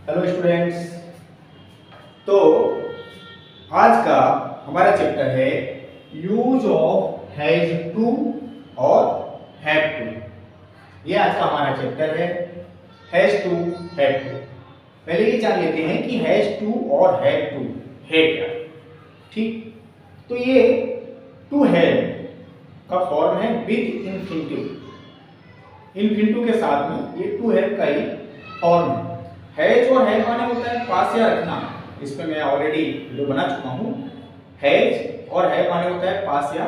Hello students. तो आज का हमारा चैप्टर है यूज ऑफ हैज टू और हैव टू। ये आज का हमारा चैप्टर है हैज टू हैव टू। पहले ये जान लेते हैं कि हैज टू और हैव टू है क्या। ठीक, तो ये टू हैव का फॉर्म है विद इन्फिनिटिव। इन्फिनिटिव के साथ में ये टू हैव का ही फॉर्म है। हैज और हैव माने होता है पास या रखना। इस पे मैं ऑलरेडी वीडियो बना चुका हूँ। हैज और हैव माने होता है पास या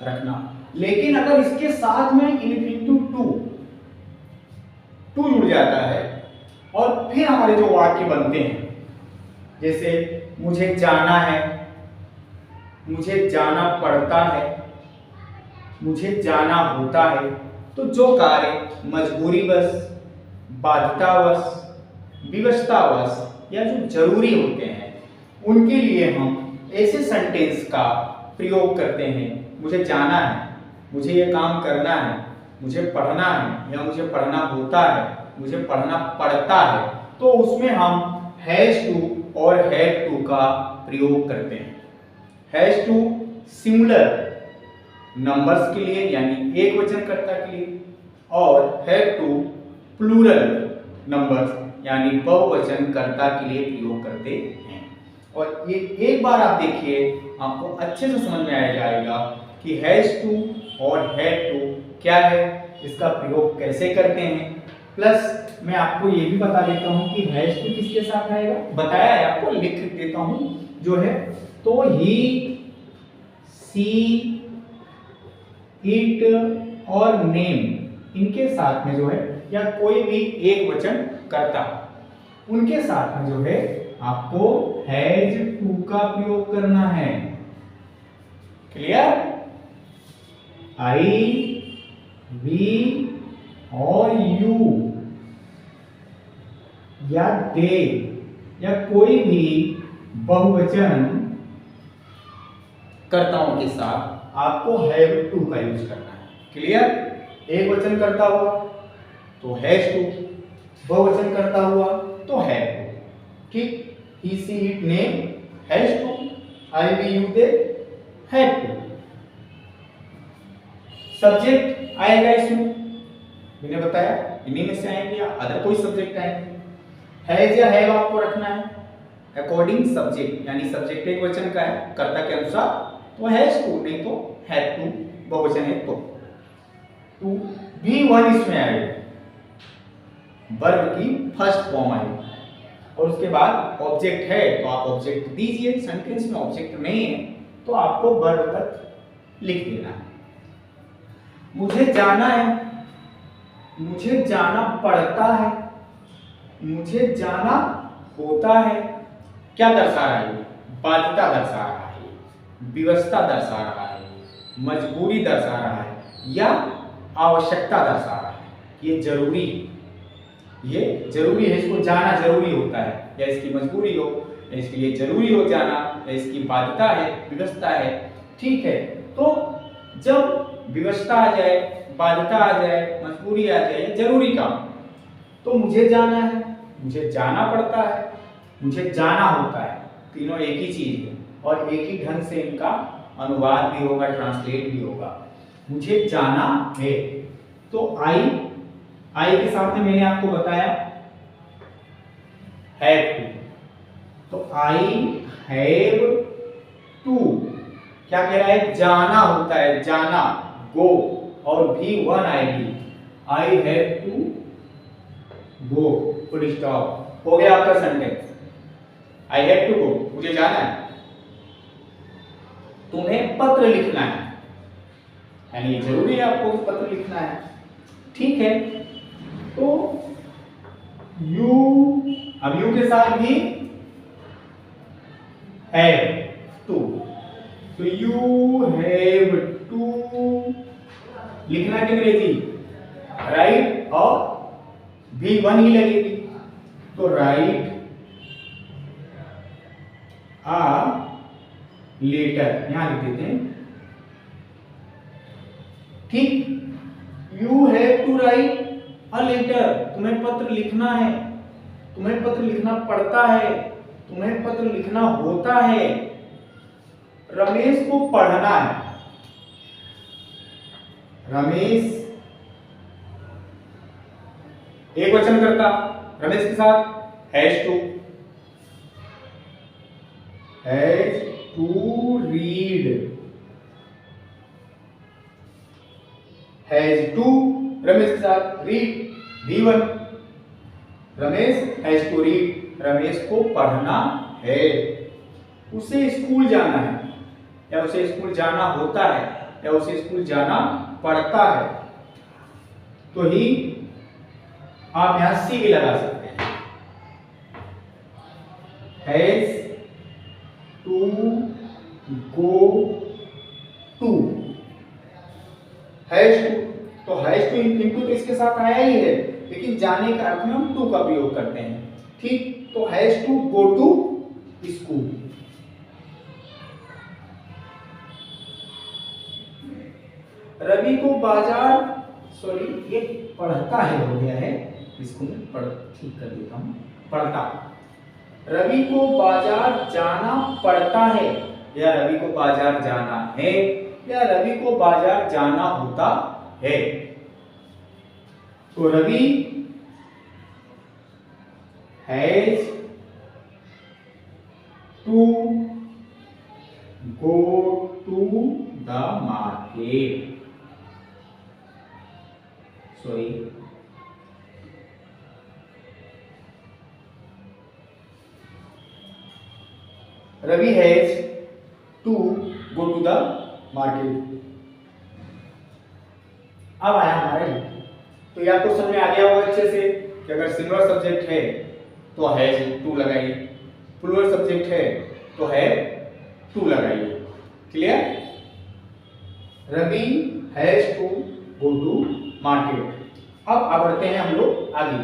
रखना। लेकिन अगर इसके साथ में इन्फिनिटिव टू जुड़ जाता है और फिर हमारे जो वाक्य बनते हैं, जैसे मुझे जाना है, मुझे जाना पड़ता है, मुझे जाना होता है, तो जो कार्य मजबूरीवश, बाध्यतावश, विवशतावश या जो जरूरी होते हैं उनके लिए हम ऐसे सेंटेंस का प्रयोग करते हैं। मुझे जाना है, मुझे ये काम करना है, मुझे पढ़ना है या मुझे पढ़ना होता है, मुझे पढ़ना पड़ता है, तो उसमें हम हैज टू और हैव टू का प्रयोग करते हैं। हैज टू सिंगुलर नंबर्स के लिए यानी एक वचनकर्ता के लिए, और हैव टू प्लूरल नंबर्स यानी बहुवचनकर्ता के लिए प्रयोग करते हैं। और ये एक बार आप देखिए, आपको अच्छे से समझ में आ जाएगा कि हैज टू और हैव टू क्या है, इसका प्रयोग कैसे करते हैं। प्लस मैं आपको ये भी बता देता हूं कि हैज टू किसके साथ आएगा, बताया है आपको, लिख देता हूं जो है। तो ही, सी, इट और नेम इनके साथ में जो है, या कोई भी एक वचन करता, उनके साथ में जो है आपको हैज टू का प्रयोग करना है। क्लियर? आई, वी और यू या दे या कोई भी बहुवचन कर्ताओं के साथ आपको हैव टू का यूज करना है। क्लियर? एक वचन करता हुआ तो हैज टू, बहुवचन करता हुआ तो हैव टू। ठीक, he, she, it, name has to, I, we, you, they have to. Subject आएगा इसमें, मैंने बताया इन्हीं में से आएंगे या अदर कोई सब्जेक्ट आएंगे। हैज या हैव आपको रखना है अकॉर्डिंग सब्जेक्ट, यानी सब्जेक्ट एक वचन का है कर्ता के अनुसार तो हैज टू, नहीं तो हैव टू, बहुवचन है तो टू भी वन इसमें आएगा, वर्ब की फर्स्ट फॉर्म आएगी। और उसके बाद ऑब्जेक्ट है तो आप ऑब्जेक्ट दीजिए, सेंटेंस में ऑब्जेक्ट नहीं है तो आपको वर्ब तक लिख देना है। मुझे जाना है, मुझे जाना पड़ता है, मुझे जाना होता है, क्या दर्शा रहा है? बाध्यता दर्शा रहा है, विवशता दर्शा रहा है, मजबूरी दर्शा रहा है या आवश्यकता दर्शा रहा है। ये जरूरी, ये जरूरी है, इसको जाना जरूरी होता है, या इसकी मजबूरी हो या इसके लिए जरूरी हो जाना, या इसकी बाध्यता है, विवशता है। ठीक है, तो जब विवशता आ जाए, बाध्यता आ जाए, मजबूरी आ जाए, जरूरी काम, तो मुझे जाना है, मुझे जाना पड़ता है, मुझे जाना होता है, तीनों एक ही चीज है और एक ही ढंग से इनका अनुवाद भी होगा, ट्रांसलेट भी होगा। मुझे जाना है तो आई, आई के साथ में मैंने आपको बताया हैव टू, तो आई हैव टू क्या कह रहा है? जाना होता है, जाना, गो, और भी वन आएगी, I have to go, full stop, हो गया आपका sentence. I have to go, मुझे जाना है। तुम्हें पत्र लिखना है, यानी जरूरी है आपको पत्र लिखना है। ठीक है, तो यू, अब यू के साथ भी हैव टू, तो यू हैव टू लिखना है अंग्रेजी, राइट, और भी वन ही लगेगी तो राइट आ लेटर, यहां लिख देते हैं। ठीक, you have to write a letter, तुम्हें पत्र लिखना है। तुम्हें पत्र लिखना पड़ता है, तुम्हें पत्र लिखना होता है। रमेश को पढ़ना है, रमेश एक वचन करता, रमेश के साथ has to read, has to Ramesh के साथ read V1, Ramesh has to read, Ramesh को पढ़ना है। उसे स्कूल जाना है, या उसे स्कूल जाना होता है, या उसे स्कूल जाना पड़ता है। तो ही आप यहां सी भी लगा सकते हैं। Has to go to, has to, तो हैज टू इनटू तो इसके साथ आया ही है, लेकिन जाने का अर्थ में हम टू का प्रयोग करते हैं। ठीक, तो has to go to school. Ravi को बाजार, सॉरी ये पढ़ता है हो गया है, इसको मैं पढ़ ठीक कर देता हूं, पढ़ता। रवि को बाजार जाना पड़ता है, या रवि को बाजार जाना है, या रवि को बाजार जाना होता है। तो Ravi has to go to the market, sorry Ravi has to go to the market. अब आया हमारा, तो ये आपको समझ में आ गया होगा अच्छे से कि अगर सिंगुलर सब्जेक्ट है तो हैज टू लगाइए, प्लूरल सब्जेक्ट है तो है टू लगाइए। Clear? Ravi has to go to market. अब बढ़ते हैं हम लोग आगे।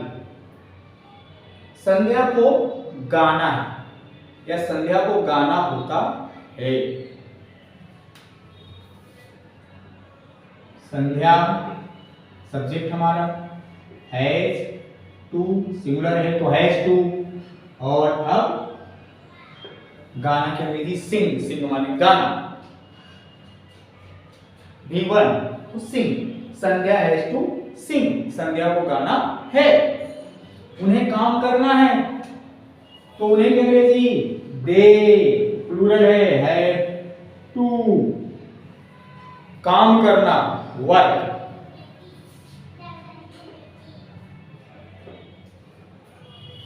संध्या को गाना है, या संध्या को गाना होता है। संध्या सब्जेक्ट हमारा, हैज टू सिंगुलर है तो हैज टू, और अब गाना की अंग्रेजी सिंग, सिंग माने गाना। V1 तो सिंग, संध्या हैज टू सिंग, संध्या को गाना है। उन्हें काम करना है तो उन्हें की अंग्रेजी दे, प्लूरल है टू, काम करना वर्क।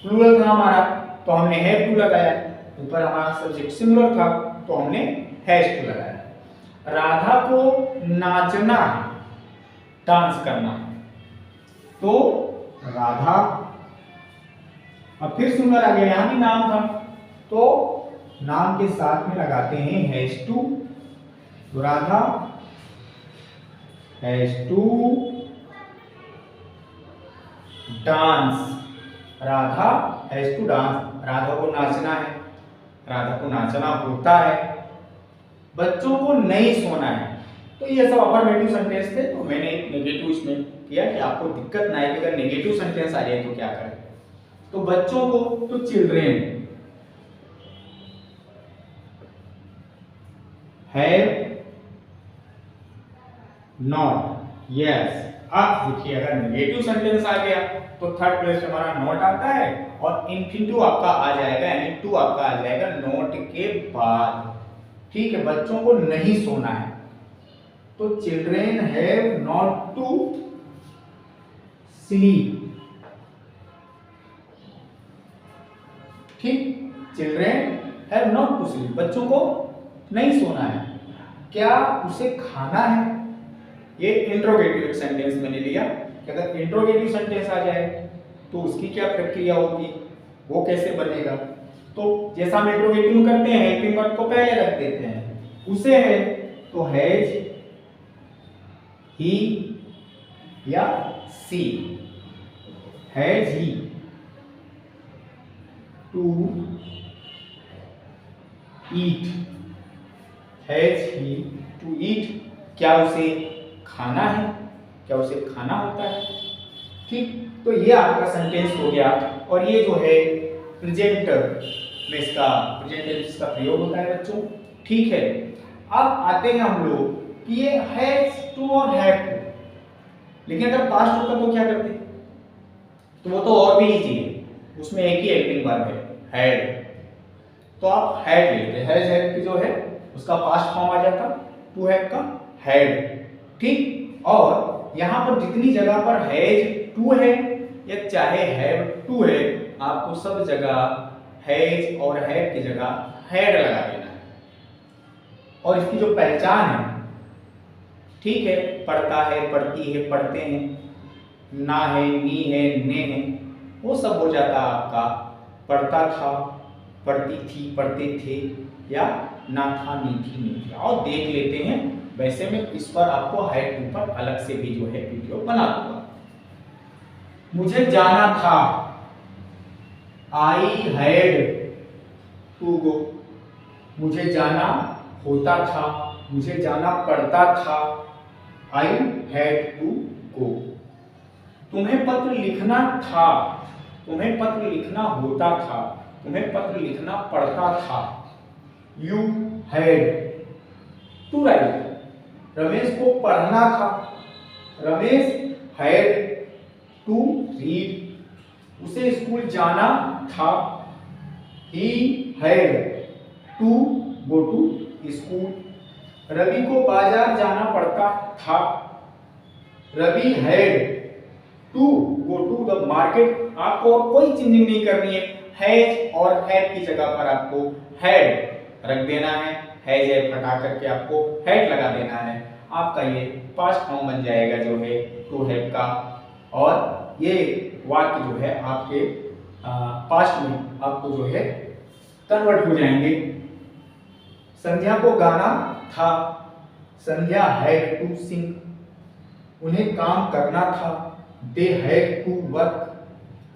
प्लूरल था हमारा तो हमने हैव टू लगाया, ऊपर हमारा सब्जेक्ट सिंगुलर था तो हमने हैज टू लगाया। राधा को नाचना, डांस करना, तो राधा, अब फिर सिंगुलर आ गया, यहां भी नाम था तो नाम के साथ में लगाते हैं हैज टू। तो Radha has to dance, Radha has to dance, Radha को नाचना है, राधा को नाचना होता है। बच्चों को नहीं सोना है, तो ये सब अफर्मेटिव सेंटेंस थे, तो मैंने एक नेगेटिव इसमें किया कि आपको दिक्कत ना आए कि अगर नेगेटिव सेंटेंस आ जाए तो क्या करें। तो बच्चों को तो चिल्ड्रेन, हैव नॉट, यस। अब देखिए अगर नेगेटिव सेंटेंस आ गया तो थर्ड प्लेस पे हमारा नॉट आता है और इन्फिनिटिव आपका आ जाएगा, यानी टू आपका आ जाएगा नॉट के बाद। ठीक है, बच्चों को नहीं सोना है तो children have not to sleep. ठीक, children have not to sleep, बच्चों को नहीं सोना है। क्या उसे खाना है? ये इंट्रोगेटिव सेंटेंस मैंने लिया कि अगर इंट्रोगेटिव सेंटेंस आ जाए तो उसकी क्या प्रक्रिया होगी, वो कैसे बनेगा। तो जैसा हम इंट्रोगेटिव करते हैं, हेल्पिंग वर्ब को पहले रख देते हैं। उसे है तो हैज ही या she, has he to eat, has he to eat, क्या उसे खाना है, क्या उसे खाना होता है। ठीक, तो ये आपका सेंटेंस हो गया। और ये जो है प्रेजेंट में इसका प्रेजेंट टेंस का प्रयोग होता है बच्चों। ठीक है, अब आते हैं हम लोग कि ये हैज टू और हैड टू, लेकिन अगर पास्ट होता तो क्या करते, तो वो तो और भी इजी है, उसमें एक ही हेल्पिंग वर्ब है हैड, तो आप हैड लेते हैं, हैज हैड की जो है उसका पास्ट फॉर्म आ जाता टू हैव का हैड। ठीक, और यहां पर जितनी जगह पर हैज टू है या चाहे हैव टू है, आपको सब जगह हैज और हैव की जगह हैड लगा देना है। और इसकी जो पहचान है, ठीक है, पढ़ता है, पढ़ती है, पढ़ते हैं, ना है, नी है, ने है, वो सब हो जाता आपका पढ़ता था, पढ़ती थी, पढ़ते थे, या ना था, नी थी, नहीं थी। और देख लेते हैं, वैसे में इस पर आपको हैड टू पर अलग से भी जो है वीडियो बना दूंगा। मुझे जाना था, आई हैड टू गो, मुझे जाना होता था, मुझे जाना पड़ता था, आई हैड टू गो। तुम्हें पत्र लिखना था, तुम्हें पत्र लिखना होता था, तुम्हें पत्र लिखना पड़ता था, you had to write. Ramesh को पढ़ना था, रमेश हैड टू रीड, उसे स्कूल जाना था, he had to go to school. Ravi को बाजार जाना पड़ता था, Ravi had to go to the market. आपको और कोई चेंजिंग नहीं करनी है, हैज और हैड की जगह पर आपको हैड रख देना है, हैज हैड हटा करके आपको हैड लगा देना है। आपका ये पास्ट फॉर्म बन जाएगा जो है टू हैव का, और ये वाक्य जो है आपके पास्ट में आपको जो है कन्वर्ट हो जाएंगे। संध्या को गाना था, संध्या हैड टू सिंग, उन्हें काम करना था, they had to work.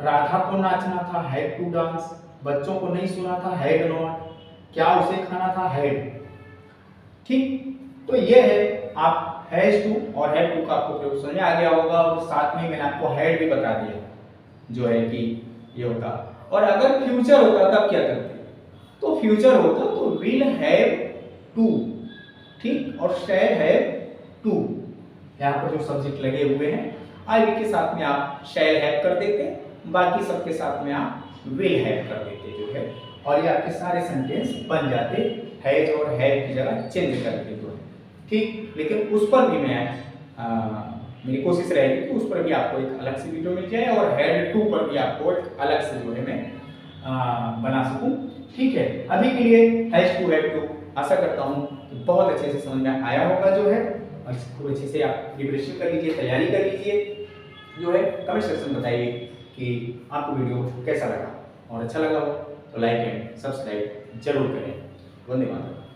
Radha को नाचना था, हैड टू डांस, बच्चों को नहीं सुना था, हैड नॉट। क्या उसे खाना था, हैड। ठीक, तो ये है आप हैज टू और हैड टू का आपको प्रयोग समझ आ गया होगा। और साथ में मैंने आपको हैड भी बता दिया जो है कि ये होता। और अगर फ्यूचर होता तब क्या करते, तो फ्यूचर होता तो विल हैव टू, ठीक, और शैल हैव टू, यहाँ पर जो सब्जेक्ट लगे हुए हैं आई के साथ में आप शैल हैव कर देते, बाकी सबके साथ में आप विल हैव कर देते जो है, और ये आपके सारे सेंटेंस बन जाते हैज और हैव की जगह चेंज करके जो है। ठीक, लेकिन उस पर भी मैं मेरी कोशिश रहेगी कि उस पर भी आपको एक अलग से वीडियो मिल जाए, और हैड टू पर भी आपको एक अलग से जो है मैं बना सकूं। ठीक है, अभी के लिए हैज टू हैव टू आशा करता हूं कि बहुत अच्छे से समझ में आया होगा जो है, और खूब अच्छे से आप प्रिपरेशन कर लीजिए, तैयारी कर लीजिए जो है। कमेंट सेक्शन में बताइए कि आपको वीडियो कैसा लगा, और अच्छा लगा हो तो लाइक एंड सब्सक्राइब जरूर करें। वंदे मातरम।